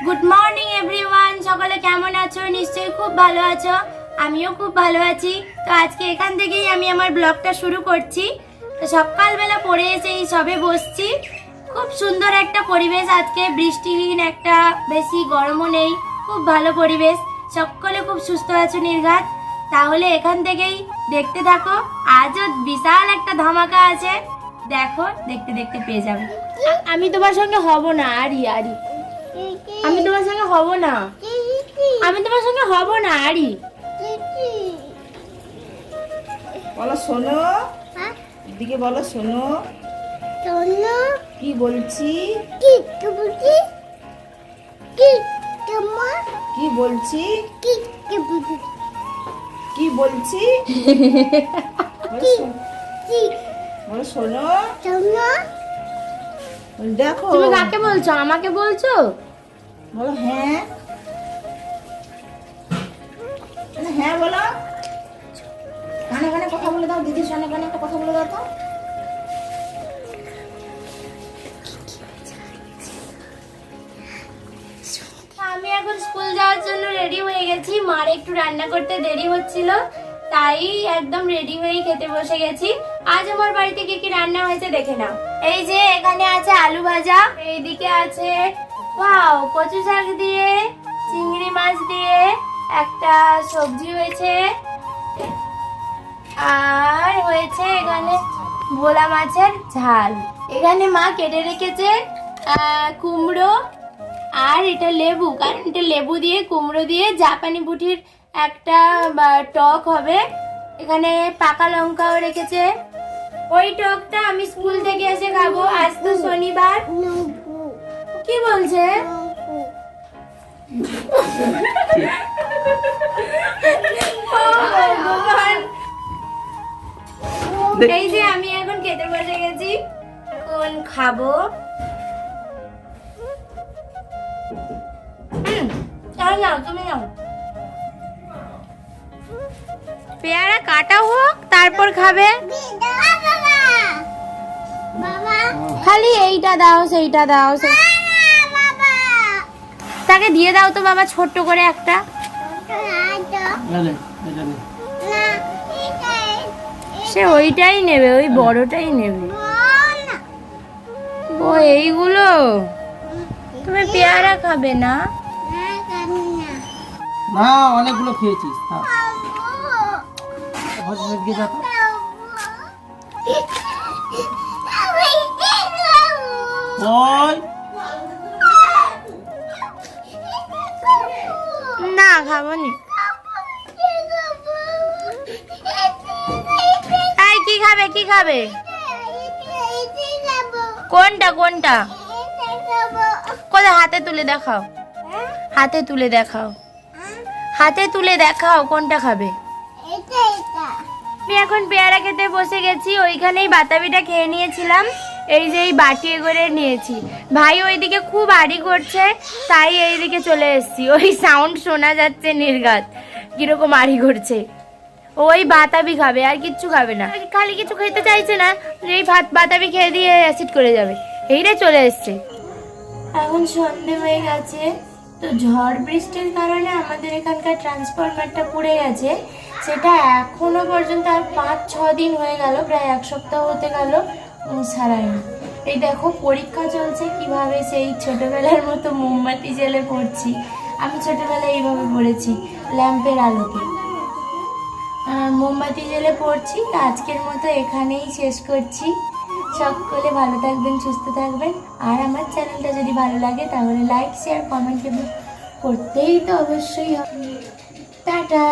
Good morning everyone, সকলে কেমন আছো? নিশ্চয়ই খুব ভালো আছো, আমিও খুব ভালো আছি। তো আজকে এখান থেকেই আমি আমার ব্লগটা শুরু করছি। তো সকালবেলা পড়ে এসে এই সবে বসছি। খুব সুন্দর একটা পরিবেশ আজকে, বৃষ্টিহীন, একটা বেশি গরমও নেই, খুব ভালো পরিবেশ। সকলে খুব সুস্থ আছো নির্ঘাত। তাহলে এখান থেকেই দেখতে থাকো, আজও বিশাল একটা ধামাকা আছে, দেখো, দেখতে দেখতে পেয়ে যাবে। আমি তোমার সঙ্গে হব না, আরি আরি, আমি তোমার সঙ্গে হব না, আমি তোমার সঙ্গে হব না, আরি। বলো শোনো, এদিকে বলো শোনো, কি বলছি, কি বলছি, কি বলছি, বলো শোনো, দেখো। তুমি কাকে বলছো? আমাকে বলছো? বলো হ্যাঁ, হ্যাঁ বলো। কানে কানে কথা বলে দাও, দিদির সামনে কানে একটা কথা বলে দাও তো। আমি এখন স্কুল যাওয়ার জন্য রেডি হয়ে গেছি। মার একটু রান্না করতে দেরি হচ্ছিল, তাই একদম রেডি হয়ে খেতে বসে গেছি। আজ আমার বাড়িতে কি কি রান্না হয়েছে দেখে নাও। এই যে এখানে আছে আলু ভাজা, এইদিকে আছে ওয়াও কচু শাক দিয়ে চিংড়ি মাছ দিয়ে একটা সবজি হয়েছে, আর হয়েছে এখানে ভোলা মাছের ঝাল। এখানে মা কেটে রেখেছে কুমড়ো, আর এটা লেবু, কারণ এটা লেবু দিয়ে কুমড়ো দিয়ে জাপানি বুটির একটা টক হবে। এখানে পাকা লঙ্কাও রেখেছে, ওই টকটা আমি স্কুল থেকে এসে খাবো। আজ তো শনিবার। কি বলছে? এই যে আমি এখন খেতে বসে গেছি, এখন খাবো। নাও তুমি নাও, পেয়ারা কাটা হোক তারপর খাবে। খালি এইটা দাও সেইটা দাও, তাকে দিয়ে দাও তো বাবা, ছোট্ট করে একটা। সে ওইটাই নেবে, ওই বড়টাই নেবে। ও এইগুলো, তুমি পেয়ারা খাবে না? না, অনেকগুলো খেয়েছিস। না খাবো নি। তাই কি খাবে, কি খাবে? কোনটা কোনটা? কোথায়? হাতে তুলে দেখাও, হাতে তুলে দেখাও, হাতে তুলে দেখাও কোনটা খাবে। আমি এখন পেয়ারা খেতে বসে গেছি। ওইখানেই বাতাবিটা খেয়ে নিয়েছিলাম, এই যে এই বাটি করে নিয়েছি। ভাই ওইদিকে খুব আড়ি করছে, তাই এইদিকে চলে এসেছি। ওই সাউন্ড শোনা যাচ্ছে নির্ঘাত কিরকম আড়ি করছে। ওই বাতাবি খাবে, আর কিচ্ছু খাবে না। খালি কিছু খেতে চাইছে না, এই ভাত বাতাবি খেয়ে দিয়ে অ্যাসিড করে যাবে। এইটা চলে এসছে। এখন সন্ধে হয়ে গেছে, তো ঝড় বৃষ্টির কারণে আমাদের এখানকার ট্রান্সফরমারটা পুড়ে গেছে। সেটা এখনো পর্যন্ত আর 5-6 দিন হয়ে গেল, প্রায় 1 সপ্তাহ হতে গেল, সারাইনি। এই দেখো পরীক্ষা চলছে, কিভাবে সেই ছোটবেলার মতো মোমবাতি জ্বেলে পড়ছি। আমি ছোটবেলায় এইভাবে পড়েছি, ল্যাম্পের আলোতে মোমবাতি জ্বেলে পড়ছি। আজকের মতো এখানেই শেষ করছি। সকলে ভালো থাকবেন, সুস্থ থাকবেন। আর আমার চ্যানেলটা যদি ভালো লাগে তাহলে লাইক, শেয়ার, কমেন্ট করতেই তো অবশ্যই হবে। টাটা।